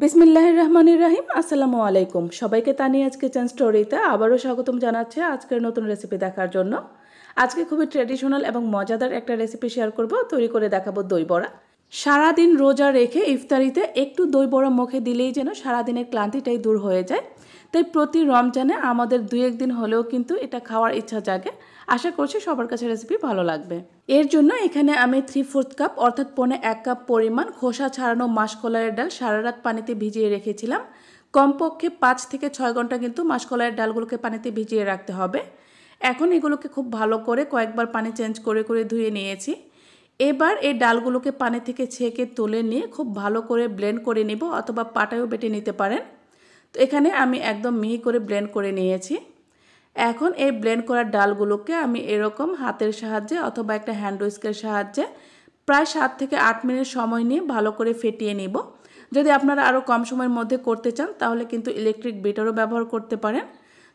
বিসমিল্লাহির রহমানির রহিম। আসসালামু আলাইকুম সবাইকে। তানিয়াজ কিচেন স্টোরিতে আবারও স্বাগতম জানাচ্ছি আজকের নতুন রেসিপি দেখার জন্য। আজকে খুবই ট্র্যাডিশনাল এবং মজাদার একটা রেসিপি শেয়ার করব। তৈরি করে দেখাবো দই বড়া। সারাদিন রোজা রেখে ইফতারিতে একটু দই বড়া মুখে দিলেই যেন সারাদিনের ক্লান্তিটাই দূর হয়ে যায়। তাই প্রতি রমজানে আমাদের 2-1 দিন হলেও কিন্তু এটা খাওয়ার ইচ্ছা জাগে। আশা করছি সবার কাছে রেসিপি ভালো লাগবে। এর জন্য এখানে আমি 3/4 কাপ অর্থাৎ 1.25 কাপ পরিমাণ খোসা ছাড়ানো মাসকলাইয়ের ডাল সারা রাত পানিতে ভিজিয়ে রেখেছিলাম। কমপক্ষে 5 থেকে 6 ঘন্টা কিন্তু মাসকলাইয়ের ডালগুলোকে পানিতে ভিজিয়ে রাখতে হবে। এখন এগুলোকে খুব ভালো করে কয়েকবার পানি চেঞ্জ করে করে ধুয়ে নিয়েছি। এবার এই ডালগুলোকে পানি থেকে ছেঁকে তুলে নিয়ে খুব ভালো করে ব্লেন্ড করে নিব, অথবা পাটায়ও বেটে নিতে পারেন। তো এখানে আমি একদম মিহি করে ব্লেন্ড করে নিয়েছি। এখন এই ব্লেন্ড করা ডালগুলোকে আমি এরকম হাতের সাহায্যে অথবা একটা হ্যান্ড উইস্কের সাহায্যে প্রায় 7 থেকে 8 মিনিট সময় নিয়ে ভালো করে ফেটিয়ে নিব। যদি আপনারা আরও কম সময়ের মধ্যে করতে চান তাহলে কিন্তু ইলেকট্রিক বিটারও ব্যবহার করতে পারেন।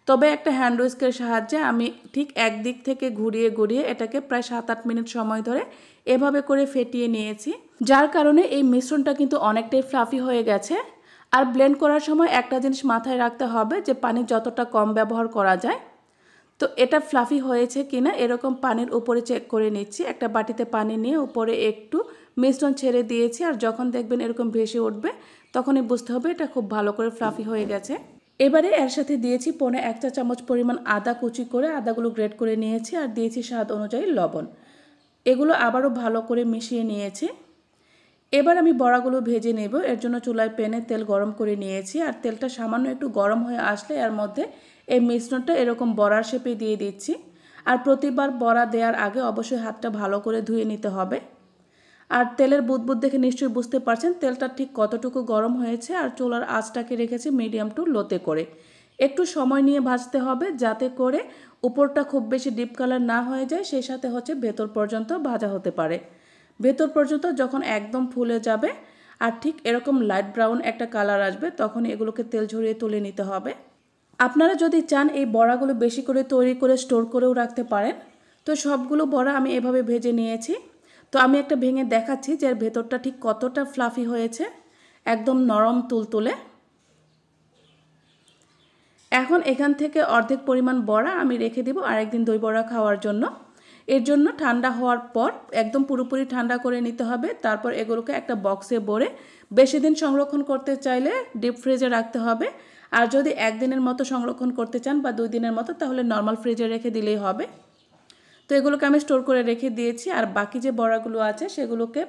তবে একটা হ্যান্ড উইস্কের সাহায্যে আমি ঠিক একদিক থেকে ঘুরিয়ে ঘুরিয়ে এটাকে প্রায় 7-8 মিনিট সময় ধরে এভাবে করে ফেটিয়ে নিয়েছি, যার কারণে এই মিশ্রণটা কিন্তু অনেকটাই ফ্লাফি হয়ে গেছে। আর ব্লেন্ড করার সময় একটা জিনিস মাথায় রাখতে হবে যে পানি যতটা কম ব্যবহার করা যায়। তো এটা ফ্লাফি হয়েছে কিনা এরকম পানির উপরে চেক করে নিচ্ছি। একটা বাটিতে পানি নিয়ে উপরে একটু মিশ্রণ ছেড়ে দিয়েছি, আর যখন দেখবেন এরকম ভেসে উঠবে তখনই বুঝতে হবে এটা খুব ভালো করে ফ্লাফি হয়ে গেছে। এবারে এর সাথে দিয়েছি 1.25 চা চামচ পরিমাণ আদা কুচি করে, আদাগুলো গ্রেট করে নিয়েছি, আর দিয়েছি স্বাদ অনুযায়ী লবণ। এগুলো আবারও ভালো করে মিশিয়ে নিয়েছি। এবার আমি বড়াগুলো ভেজে নেব। এর জন্য চুলায় প্যানে তেল গরম করে নিয়েছি, আর তেলটা সামান্য একটু গরম হয়ে আসলে এর মধ্যে এই মিশ্রণটা এরকম বড়ার শেপে দিয়ে দিচ্ছি। আর প্রতিবার বড়া দেওয়ার আগে অবশ্যই হাতটা ভালো করে ধুয়ে নিতে হবে। আর তেলের বুদবুদ দেখে নিশ্চয়ই বুঝতে পারছেন তেলটা ঠিক কতটুকু গরম হয়েছে। আর চুলার আঁচটাকে রেখেছি মিডিয়াম টু লোতে করে। একটু সময় নিয়ে ভাজতে হবে যাতে করে উপরটা খুব বেশি ডিপ কালার না হয়ে যায়, সেই সাথে ভেতর পর্যন্ত ভাজা হতে পারে। ভেতর পর্যন্ত যখন একদম ফুলে যাবে আর ঠিক এরকম লাইট ব্রাউন একটা কালার আসবে তখন এগুলোকে তেল ঝরিয়ে তুলে নিতে হবে। আপনারা যদি চান এই বড়াগুলো বেশি করে তৈরি করে স্টোর করেও রাখতে পারেন। তো সবগুলো বড়া আমি এভাবে ভেজে নিয়েছি। তো আমি একটা ভেঙে দেখাচ্ছি যে এর ভেতরটা ঠিক কতটা ফ্লাফি হয়েছে, একদম নরম তুলতুলে। এখন এখান থেকে অর্ধেক পরিমাণ বড়া আমি রেখে দেব আরেকদিন দই বড়া খাওয়ার জন্য। এর জন্য ঠান্ডা হওয়ার পর একদম পুরোপুরি ঠান্ডা করে নিতে হবে। তারপর এগুলোকে একটা বক্সে ভরে বেশি দিন সংরক্ষণ করতে চাইলে ডিপ ফ্রিজে রাখতে হবে। আর যদি একদিনের মতো সংরক্ষণ করতে চান বা 2 দিনের মতো তাহলে নর্মাল ফ্রিজে রেখে দিলেই হবে। তো এগুলোকে আমি স্টোর করে রেখে দিয়েছি। আর বাকি যে বড়াগুলো আছে সেগুলোকে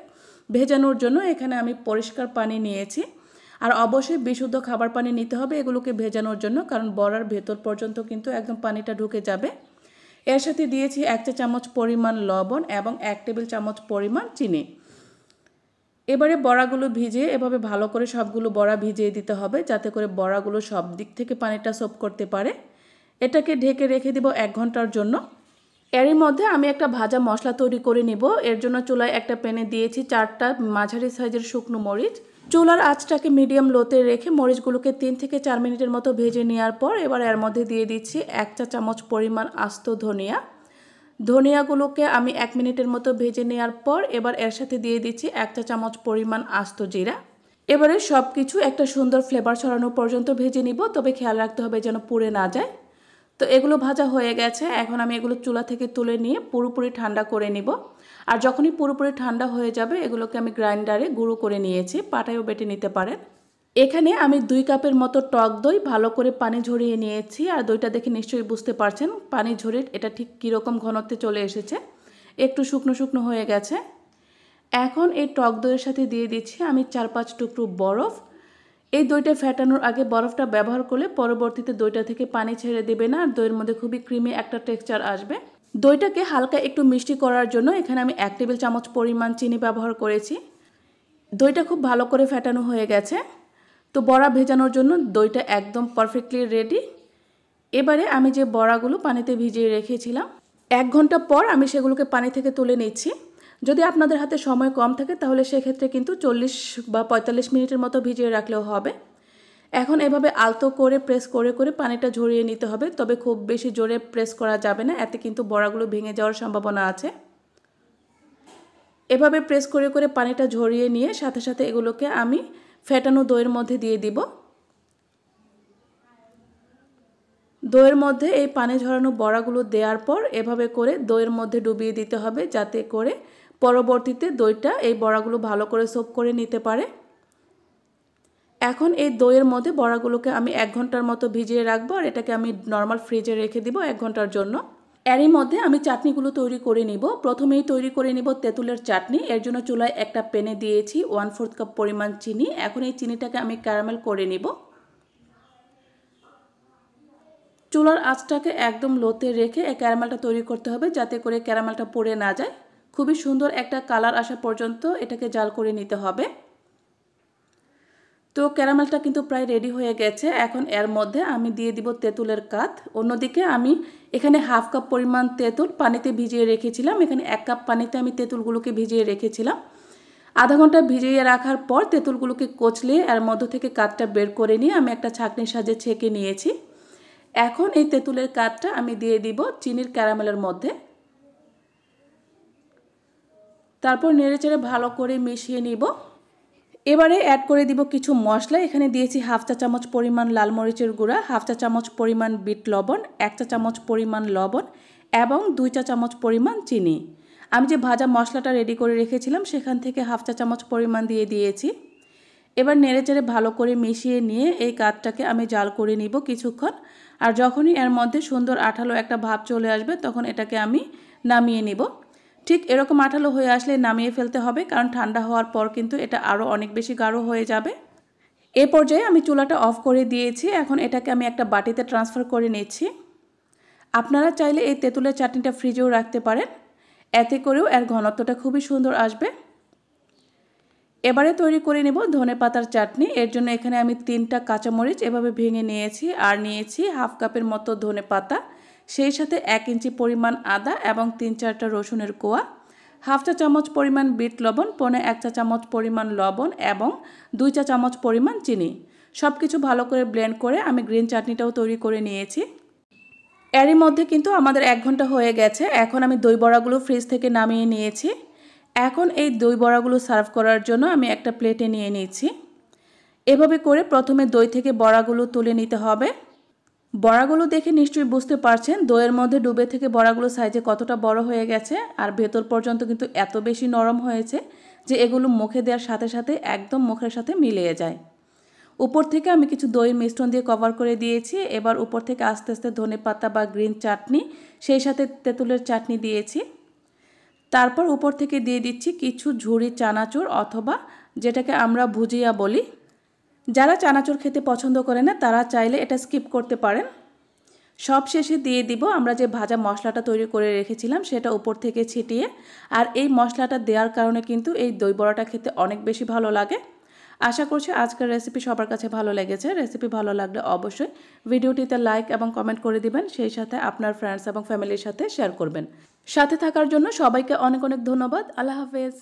ভেজানোর জন্য এখানে আমি পরিষ্কার পানি নিয়েছি। আর অবশ্যই বিশুদ্ধ খাবার পানি নিতে হবে এগুলোকে ভেজানোর জন্য, কারণ বড়ার ভেতর পর্যন্ত কিন্তু একদম পানিটা ঢুকে যাবে। এর সাথে দিয়েছি 1 চা চামচ পরিমাণ লবণ এবং 1 টেবিল চামচ পরিমাণ চিনি। এবারে বড়াগুলো ভিজিয়ে এভাবে ভালো করে সবগুলো বড়া ভিজিয়ে দিতে হবে যাতে করে বড়াগুলো সব দিক থেকে পানিটা সোপ করতে পারে। এটাকে ঢেকে রেখে দিব 1 ঘন্টার জন্য। এরই মধ্যে আমি একটা ভাজা মশলা তৈরি করে নিব। এর জন্য চুলায় একটা প্যানে দিয়েছি 4টা মাঝারি সাইজের শুকনো মরিচ। চুলার আঁচটাকে মিডিয়াম লোতে রেখে মরিচগুলোকে 3 থেকে 4 মিনিটের মতো ভেজে নেওয়ার পর এবার এর মধ্যে দিয়ে দিচ্ছি 1 চা চামচ পরিমাণ আস্ত ধনিয়া। ধনিয়াগুলোকে আমি 1 মিনিটের মতো ভেজে নেওয়ার পর এবার এর সাথে দিয়ে দিচ্ছি 1 চা চামচ পরিমাণ আস্ত জিরা। এবারে সব কিছু একটা সুন্দর ফ্লেভার ছড়ানো পর্যন্ত ভেজে নিব, তবে খেয়াল রাখতে হবে যেন পুড়ে না যায়। তো এগুলো ভাজা হয়ে গেছে। এখন আমি এগুলো চুলা থেকে তুলে নিয়ে পুরোপুরি ঠান্ডা করে নিব। আর যখনই পুরোপুরি ঠান্ডা হয়ে যাবে এগুলোকে আমি গ্রাইন্ডারে গুঁড়ো করে নিয়েছি, পাটায়ও বেটে নিতে পারেন। এখানে আমি 2 কাপের মতো টক দই ভালো করে পানি ঝরিয়ে নিয়েছি। আর দইটা দেখে নিশ্চয়ই বুঝতে পারছেন পানি ঝরিয়ে এটা ঠিক কীরকম ঘনত্বে চলে এসেছে, একটু শুকনো শুকনো হয়ে গেছে। এখন এই টক দইয়ের সাথে দিয়ে দিচ্ছি আমি 4-5 টুকরো বরফ। এই দইটা ফেটানোর আগে বরফটা ব্যবহার করলে পরবর্তীতে দইটা থেকে পানি ছেড়ে দেবে না, আর দইয়ের মধ্যে খুবই ক্রিমি একটা টেক্সচার আসবে। দইটাকে হালকা একটু মিষ্টি করার জন্য এখানে আমি 1 টেবিল চামচ পরিমাণ চিনি ব্যবহার করেছি। দইটা খুব ভালো করে ফেটানো হয়ে গেছে। তো বড়া ভেজানোর জন্য দইটা একদম পারফেক্টলি রেডি। এবারে আমি যে বড়াগুলো পানিতে ভিজিয়ে রেখেছিলাম 1 ঘন্টা পর আমি সেগুলোকে পানি থেকে তুলে নিচ্ছি। যদি আপনাদের হাতে সময় কম থাকে তাহলে সেক্ষেত্রে কিন্তু 40 বা 45 মিনিটের মতো ভিজিয়ে রাখলেও হবে। এখন এভাবে আলতো করে প্রেস করে করে পানিটা ঝরিয়ে নিতে হবে, তবে খুব বেশি জোরে প্রেস করা যাবে না, এতে কিন্তু বড়াগুলো ভেঙে যাওয়ার সম্ভাবনা আছে। এভাবে প্রেস করে করে পানিটা ঝরিয়ে নিয়ে সাথে সাথে এগুলোকে আমি ফেটানো দইয়ের মধ্যে দিয়ে দিব। দইয়ের মধ্যে এই পানি ঝরানো বড়াগুলো দেওয়ার পর এভাবে করে দইয়ের মধ্যে ডুবিয়ে দিতে হবে, যাতে করে পরবর্তীতে দইটা এই বড়াগুলো ভালো করে সোক করে নিতে পারে। এখন এই দইয়ের মধ্যে বড়াগুলোকে আমি 1 ঘন্টার মতো ভিজিয়ে রাখবো, আর এটাকে আমি নর্মাল ফ্রিজে রেখে দিব 1 ঘন্টার জন্য। এরই মধ্যে আমি চাটনিগুলো তৈরি করে নিব। প্রথমেই তৈরি করে নিব তেঁতুলের চাটনি। এর জন্য চুলায় একটা প্যানে দিয়েছি 1/4 কাপ পরিমাণ চিনি। এখন এই চিনিটাকে আমি ক্যারামেল করে নিব। চুলার আঁচটাকে একদম লোতে রেখে এই ক্যারামেলটা তৈরি করতে হবে, যাতে করে ক্যারামেলটা পড়ে না যায়। খুবই সুন্দর একটা কালার আসা পর্যন্ত এটাকে জাল করে নিতে হবে। তো ক্যারামেলটা কিন্তু প্রায় রেডি হয়ে গেছে। এখন এর মধ্যে আমি দিয়ে দিব তেঁতুলের কাত। অন্যদিকে আমি এখানে 1/2 কাপ পরিমাণ তেঁতুল পানিতে ভিজিয়ে রেখেছিলাম। এখানে 1 কাপ পানিতে আমি তেঁতুলগুলোকে ভিজিয়ে রেখেছিলাম। আধা ঘন্টা ভিজিয়ে রাখার পর তেঁতুলগুলোকে কচলিয়ে এর মধ্য থেকে কাতটা বের করে নিয়ে আমি একটা ছাঁকনির সাহায্যে ছেঁকে নিয়েছি। এখন এই তেঁতুলের কাতটা আমি দিয়ে দিব চিনির ক্যারামেলের মধ্যে। তারপর নেড়েচেড়ে ভালো করে মিশিয়ে নিব। এবারে অ্যাড করে দিব কিছু মশলা। এখানে দিয়েছি 1/2 চা চামচ পরিমাণ লাল মরিচের গুঁড়া, 1/2 চা চামচ পরিমাণ বিট লবণ, 1 চা চামচ পরিমাণ লবণ এবং 2 চা চামচ পরিমাণ চিনি। আমি যে ভাজা মশলাটা রেডি করে রেখেছিলাম সেখান থেকে 1/2 চা চামচ পরিমাণ দিয়ে দিয়েছি। এবার নেড়েচেড়ে ভালো করে মিশিয়ে নিয়ে এই কাতটাকে আমি জাল করে নিব কিছুক্ষণ। আর যখনই এর মধ্যে সুন্দর আঠালো একটা ভাব চলে আসবে তখন এটাকে আমি নামিয়ে নিব। ঠিক এরকম আঠালো হয়ে আসলে নামিয়ে ফেলতে হবে, কারণ ঠান্ডা হওয়ার পর কিন্তু এটা আরও অনেক বেশি গাঢ় হয়ে যাবে। এ পর্যায়ে আমি চুলাটা অফ করে দিয়েছি। এখন এটাকে আমি একটা বাটিতে ট্রান্সফার করে নিচ্ছি। আপনারা চাইলে এই তেঁতুলের চাটনিটা ফ্রিজেও রাখতে পারেন, এতে করেও এর ঘনত্বটা খুবই সুন্দর আসবে। এবারে তৈরি করে নেব ধনেপাতার চাটনি। এর জন্য এখানে আমি 3টা কাঁচামরিচ এভাবে ভেঙে নিয়েছি, আর নিয়েছি 1/2 কাপের মতো ধনেপাতা, সেই সাথে 1 ইঞ্চি পরিমাণ আদা এবং 3-4টা রসুনের কোয়া, 1/2 চা চামচ পরিমাণ বিট লবণ, 1 চা চামচ পরিমাণ লবণ এবং 2 চা চামচ পরিমাণ চিনি। সব কিছু ভালো করে ব্লেন্ড করে আমি গ্রিন চাটনিটাও তৈরি করে নিয়েছি। এরই মধ্যে কিন্তু আমাদের 1 ঘন্টা হয়ে গেছে। এখন আমি দই বড়াগুলো ফ্রিজ থেকে নামিয়ে নিয়েছি। এখন এই দই বড়াগুলো সার্ভ করার জন্য আমি একটা প্লেটে নিয়ে নিচ্ছি। এভাবে করে প্রথমে দই থেকে বড়াগুলো তুলে নিতে হবে। বড়াগুলো দেখে নিশ্চয়ই বুঝতে পারছেন দইয়ের মধ্যে ডুবে থেকে বড়াগুলো সাইজে কতটা বড় হয়ে গেছে, আর ভেতর পর্যন্ত কিন্তু এত বেশি নরম হয়েছে যে এগুলো মুখে দেওয়ার সাথে সাথে একদম মুখের সাথে মিলিয়ে যায়। উপর থেকে আমি কিছু দইয়ের মিশ্রণ দিয়ে কভার করে দিয়েছি। এবার উপর থেকে আস্তে আস্তে ধনেপাতা বা গ্রিন চাটনি, সেই সাথে তেঁতুলের চাটনি দিয়েছি। তারপর উপর থেকে দিয়ে দিচ্ছি কিছু ঝুরি চানাচুর, অথবা যেটাকে আমরা ভুজিয়া বলি। যারা চানাচুর খেতে পছন্দ করে না তারা চাইলে এটা স্কিপ করতে পারেন। সব শেষে দিয়ে দিব আমরা যে ভাজা মশলাটা তৈরি করে রেখেছিলাম সেটা উপর থেকে ছিটিয়ে। আর এই মশলাটা দেওয়ার কারণে কিন্তু এই দই বড়াটা খেতে অনেক বেশি ভালো লাগে। আশা করছি আজকের রেসিপি সবার কাছে ভালো লেগেছে। রেসিপি ভালো লাগলে অবশ্যই ভিডিওটিতে লাইক এবং কমেন্ট করে দিবেন, সেই সাথে আপনার ফ্রেন্ডস এবং ফ্যামিলির সাথে শেয়ার করবেন। সাথে থাকার জন্য সবাইকে অনেক অনেক ধন্যবাদ। আল্লাহ হাফেজ।